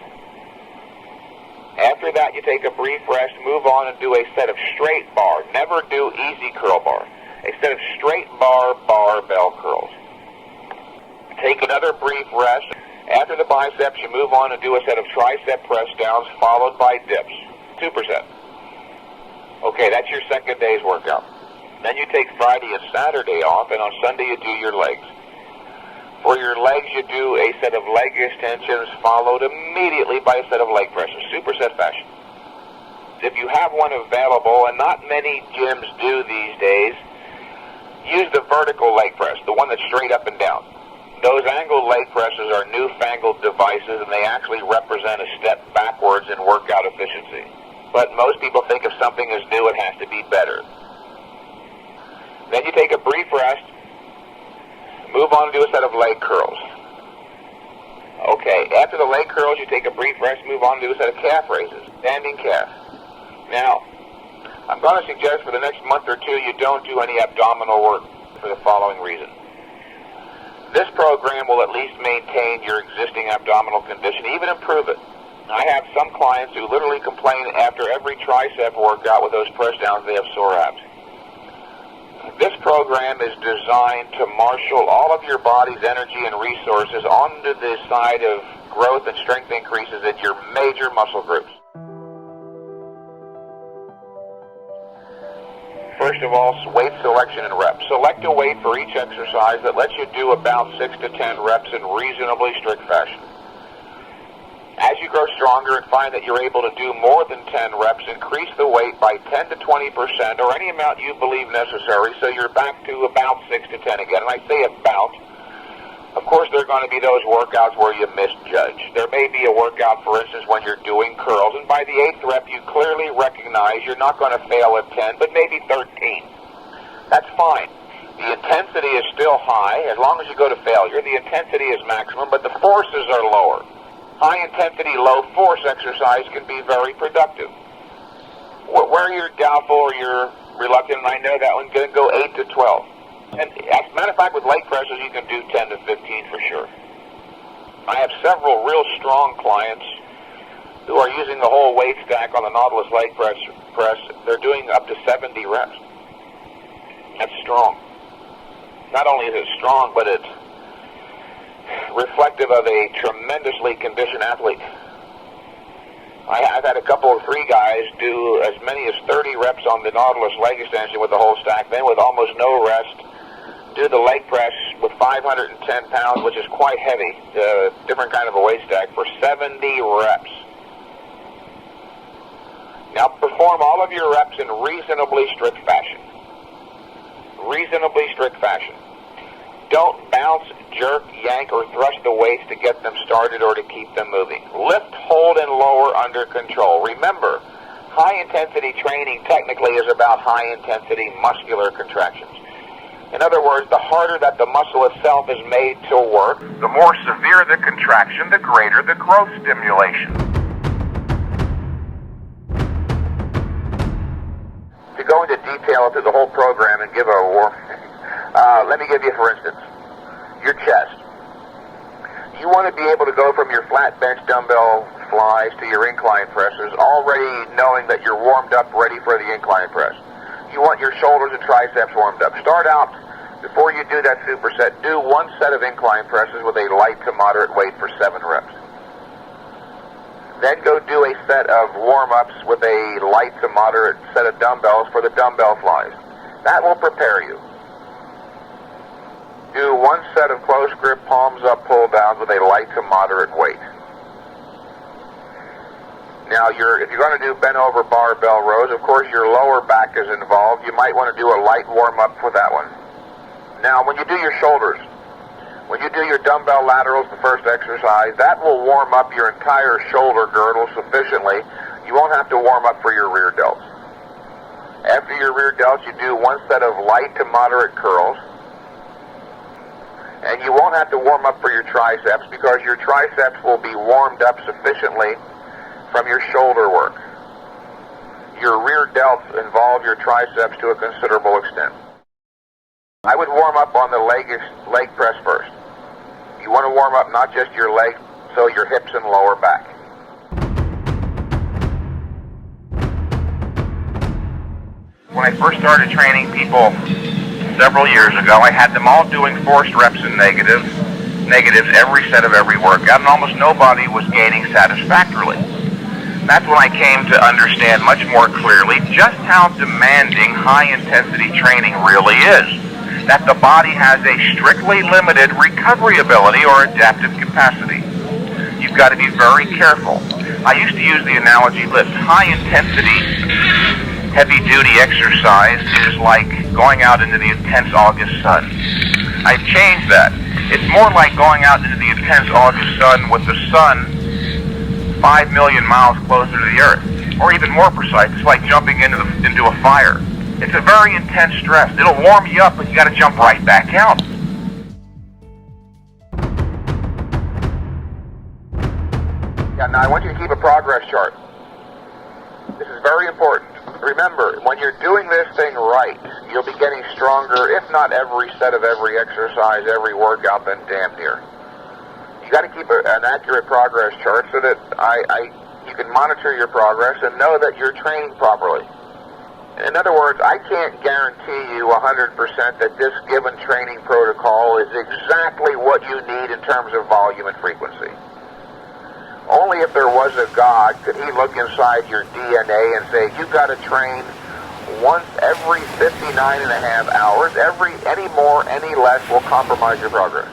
After that, you take a brief rest, move on and do a set of straight bar. Never do easy curl bar. A set of straight bar barbell curls. Take another brief rest. After the biceps, you move on and do a set of tricep press downs followed by dips. 2%. Okay, that's your second day's workout. Then you take Friday and Saturday off, and on Sunday you do your legs. For your legs, you do a set of leg extensions followed immediately by a set of leg presses, superset fashion. If you have one available, and not many gyms do these days, use the vertical leg press, the one that's straight up and down. Those angled leg presses are newfangled devices, and they actually represent a step backwards in workout efficiency. But most people think if something is new, it has to be better. Then you take a brief rest, move on and do a set of leg curls. Okay, after the leg curls, you take a brief rest, move on and do a set of calf raises, standing calf. Now, I'm going to suggest for the next month or two you don't do any abdominal work for the following reason. This program will at least maintain your existing abdominal condition, even improve it. I have some clients who literally complain after every tricep workout with those press downs they have sore abs. This program is designed to marshal all of your body's energy and resources onto the side of growth and strength increases in your major muscle groups. First of all, weight selection and reps. Select a weight for each exercise that lets you do about 6 to 10 reps in reasonably strict fashion. As you grow stronger and find that you're able to do more than 10 reps, increase the weight by 10 to 20% or any amount you believe necessary so you're back to about 6 to 10 again. And I say about. Of course, there are going to be those workouts where you misjudge. There may be a workout, for instance, when you're doing curls, and by the 8th rep, you clearly recognize you're not going to fail at 10, but maybe 13. That's fine. The intensity is still high. As long as you go to failure, the intensity is maximum, but the forces are lower. High-intensity, low-force exercise can be very productive. Where you're doubtful or you're reluctant, and I know that one, going to go 8 to 12. And as a matter of fact, with leg presses, you can do 10 to 15 for sure. I have several real strong clients who are using the whole weight stack on the Nautilus leg press. They're doing up to 70 reps. That's strong. Not only is it strong, but it's reflective of a tremendously conditioned athlete. I've had a couple of 3 guys do as many as 30 reps on the Nautilus leg extension with the whole stack, then with almost no rest, do the leg press with 510 pounds, which is quite heavy, different kind of a weight stack, for 70 reps. Now perform all of your reps in reasonably strict fashion. Reasonably strict fashion. Don't bounce, jerk, yank, or thrust the weights to get them started or to keep them moving. Lift, hold, and lower under control. Remember, high-intensity training technically is about high-intensity muscular contractions. In other words, the harder that the muscle itself is made to work, the more severe the contraction, the greater the growth stimulation. To go into detail through the whole program and give a warm, let me give you, for instance, your chest. You want to be able to go from your flat bench dumbbell flies to your incline presses already knowing that you're warmed up, ready for the incline press. You want your shoulders and triceps warmed up. Start out, before you do that superset, do 1 set of incline presses with a light to moderate weight for 7 reps. Then go do a set of warm-ups with a light to moderate set of dumbbells for the dumbbell flies. That will prepare you. Do 1 set of close grip palms up pull downs with a light to moderate weight. Now, if you're going to do bent over barbell rows, of course your lower back is involved. You might want to do a light warm-up for that one. Now, when you do your shoulders, when you do your dumbbell laterals, the first exercise, that will warm up your entire shoulder girdle sufficiently. You won't have to warm up for your rear delts. After your rear delts, you do 1 set of light to moderate curls. And you won't have to warm up for your triceps because your triceps will be warmed up sufficiently from your shoulder work. Your rear delts involve your triceps to a considerable extent. I would warm up on the leg press first. You want to warm up not just your leg, so your hips and lower back. When I first started training people several years ago, I had them all doing forced reps and negatives every set of every workout, and almost nobody was gaining satisfactorily. That's when I came to understand much more clearly just how demanding high-intensity training really is. That the body has a strictly limited recovery ability or adaptive capacity. You've got to be very careful. I used to use the analogy this: high-intensity, heavy-duty exercise is like going out into the intense August sun. I've changed that. It's more like going out into the intense August sun with the sun 5 million miles closer to the Earth. Or even more precise, it's like jumping into a fire. It's a very intense stress. It'll warm you up, but you got to jump right back out. Yeah, now I want you to keep a progress chart. This is very important. Remember, when you're doing this thing right, you'll be getting stronger, if not every set of every exercise, every workout, then damn near. You got to keep an accurate progress chart so that you can monitor your progress and know that you're training properly. In other words, I can't guarantee you 100% that this given training protocol is exactly what you need in terms of volume and frequency. Only if there was a God could he look inside your DNA and say, you've got to train once every 59 and a half hours. Any more, any less will compromise your progress.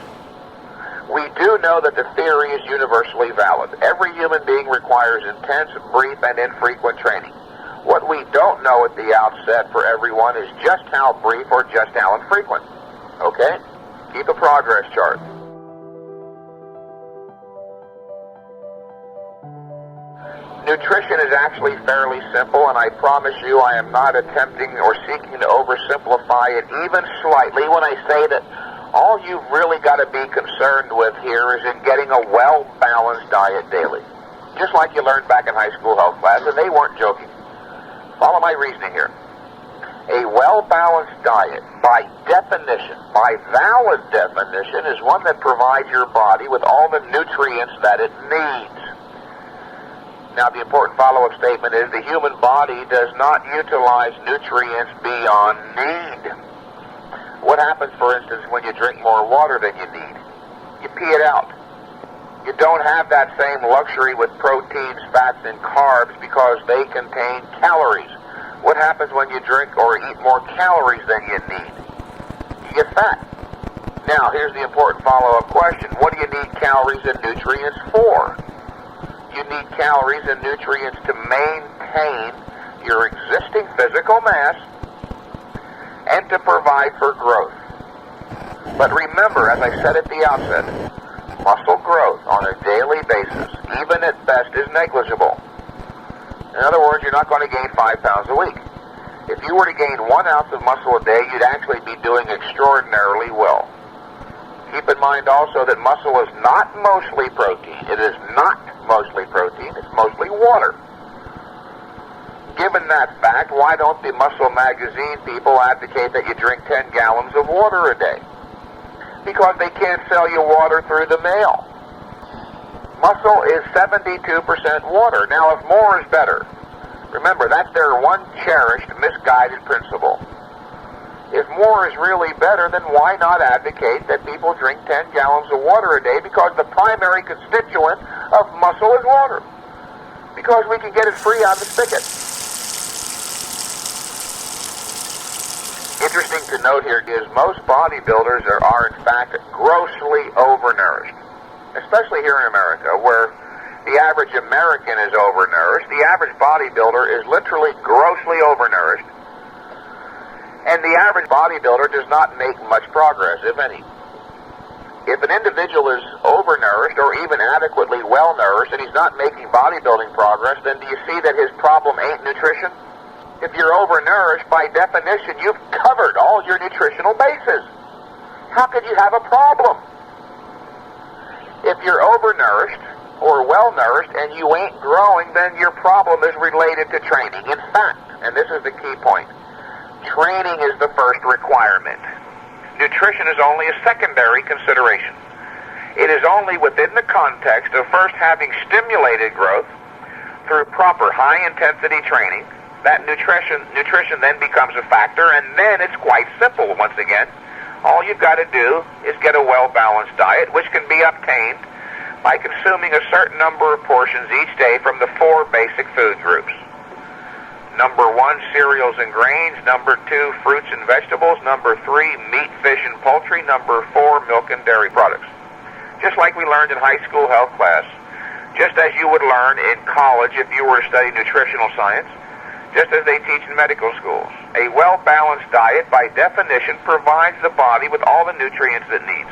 We do know that the theory is universally valid. Every human being requires intense, brief, and infrequent training. What we don't know at the outset for everyone is just how brief or just how infrequent. Okay? Keep a progress chart. Nutrition is actually fairly simple, and I promise you I am not attempting or seeking to oversimplify it even slightly when I say that all you've really got to be concerned with here is in getting a well-balanced diet daily. Just like you learned back in high school health class, and they weren't joking. Follow my reasoning here. A well-balanced diet, by definition, by valid definition, is one that provides your body with all the nutrients that it needs. Now, the important follow-up statement is the human body does not utilize nutrients beyond need. What happens, for instance, when you drink more water than you need? You pee it out. You don't have that same luxury with proteins, fats, and carbs because they contain calories. What happens when you drink or eat more calories than you need? You get fat. Now, here's the important follow-up question. What do you need calories and nutrients for? You need calories and nutrients to maintain your existing physical mass and to provide for growth. But remember, as I said at the outset, muscle growth on a daily basis, even at best, is negligible. In other words, you're not going to gain 5 pounds a week. If you were to gain 1 ounce of muscle a day, you'd actually be doing extraordinarily well. Keep in mind also that muscle is not mostly protein. It is not mostly protein. It's mostly water. Given that fact, why don't the Muscle Magazine people advocate that you drink 10 gallons of water a day? Because they can't sell you water through the mail. Muscle is 72% water. Now, if more is better, remember, that's their one cherished, misguided principle. If more is really better, then why not advocate that people drink 10 gallons of water a day? Because the primary constituent of muscle is water. Because we can get it free out of the spigot. Interesting to note here is most bodybuilders are in fact grossly overnourished. Especially here in America, where the average American is overnourished. The average bodybuilder is literally grossly overnourished. And the average bodybuilder does not make much progress, if any. If an individual is overnourished or even adequately well-nourished and he's not making bodybuilding progress, then do you see that his problem ain't nutrition? If you're overnourished, by definition, you've covered all your nutritional bases. How could you have a problem? If you're overnourished or well-nourished and you ain't growing, then your problem is related to training. In fact, and this is the key point, training is the first requirement. Nutrition is only a secondary consideration. It is only within the context of first having stimulated growth through proper high-intensity training that nutrition then becomes a factor, and then it's quite simple once again. All you've got to do is get a well-balanced diet, which can be obtained by consuming a certain number of portions each day from the 4 basic food groups. Number 1, cereals and grains. Number 2, fruits and vegetables. Number 3, meat, fish, and poultry. Number 4, milk and dairy products. Just like we learned in high school health class. Just as you would learn in college if you were to study nutritional science. Just as they teach in medical schools. A well-balanced diet, by definition, provides the body with all the nutrients it needs.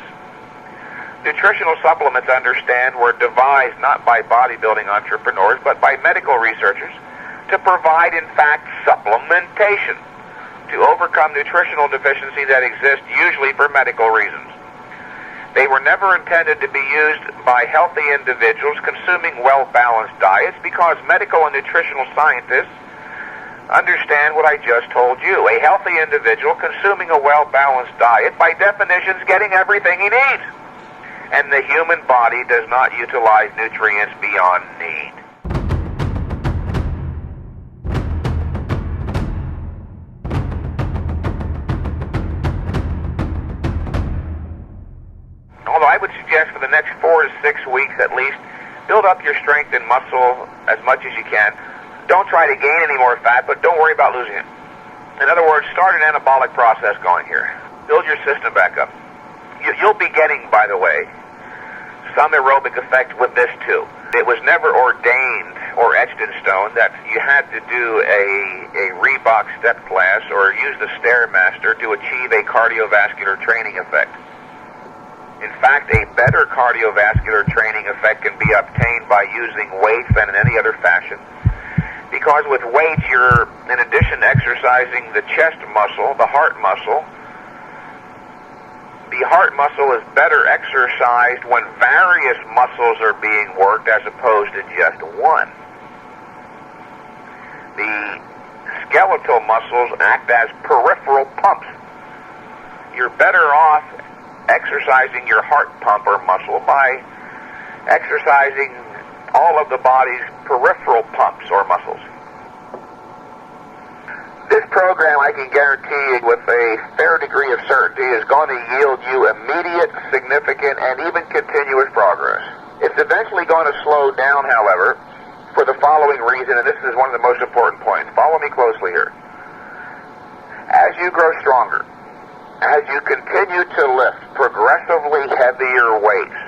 Nutritional supplements, understand, were devised not by bodybuilding entrepreneurs, but by medical researchers, to provide, in fact, supplementation to overcome nutritional deficiency that exists usually for medical reasons. They were never intended to be used by healthy individuals consuming well-balanced diets because medical and nutritional scientists understand what I just told you. A healthy individual consuming a well-balanced diet, by definition, is getting everything he needs. And the human body does not utilize nutrients beyond need. up your strength and muscle as much as you can. Don't try to gain any more fat, but don't worry about losing it. In other words, start an anabolic process going here. Build your system back up. You'll be getting, by the way, some aerobic effect with this too. It was never ordained or etched in stone that you had to do a Reebok step class or use the Stairmaster to achieve a cardiovascular training effect. In fact, a better cardiovascular training effect can be obtained by using weights than in any other fashion. Because with weights, you're, in addition to exercising the chest muscle, the heart muscle is better exercised when various muscles are being worked as opposed to just one. The skeletal muscles act as peripheral pumps. You're better off exercising your heart pump or muscle by exercising all of the body's peripheral pumps or muscles. This program, I can guarantee you with a fair degree of certainty, is going to yield you immediate, significant, and even continuous progress. It's eventually going to slow down, however, for the following reason, and this is one of the most important points. Follow me closely here. As you grow stronger, as you continue to lift progressively heavier weights,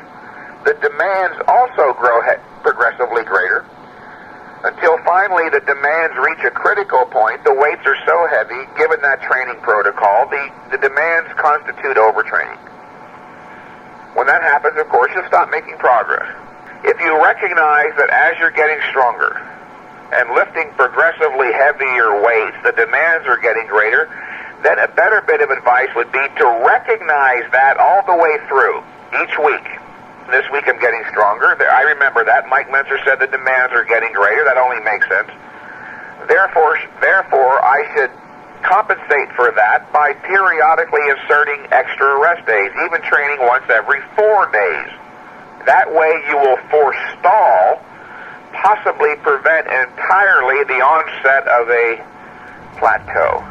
the demands also grow progressively greater, until finally the demands reach a critical point. The weights are so heavy, given that training protocol, the demands constitute overtraining. When that happens, of course, you'll stop making progress. If you recognize that as you're getting stronger and lifting progressively heavier weights, the demands are getting greater, then a better bit of advice would be to recognize that all the way through each week. This week I'm getting stronger. I remember that. Mike Mentzer said the demands are getting greater. That only makes sense. Therefore, I should compensate for that by periodically inserting extra rest days, even training once every 4 days. That way you will forestall, possibly prevent entirely the onset of a plateau.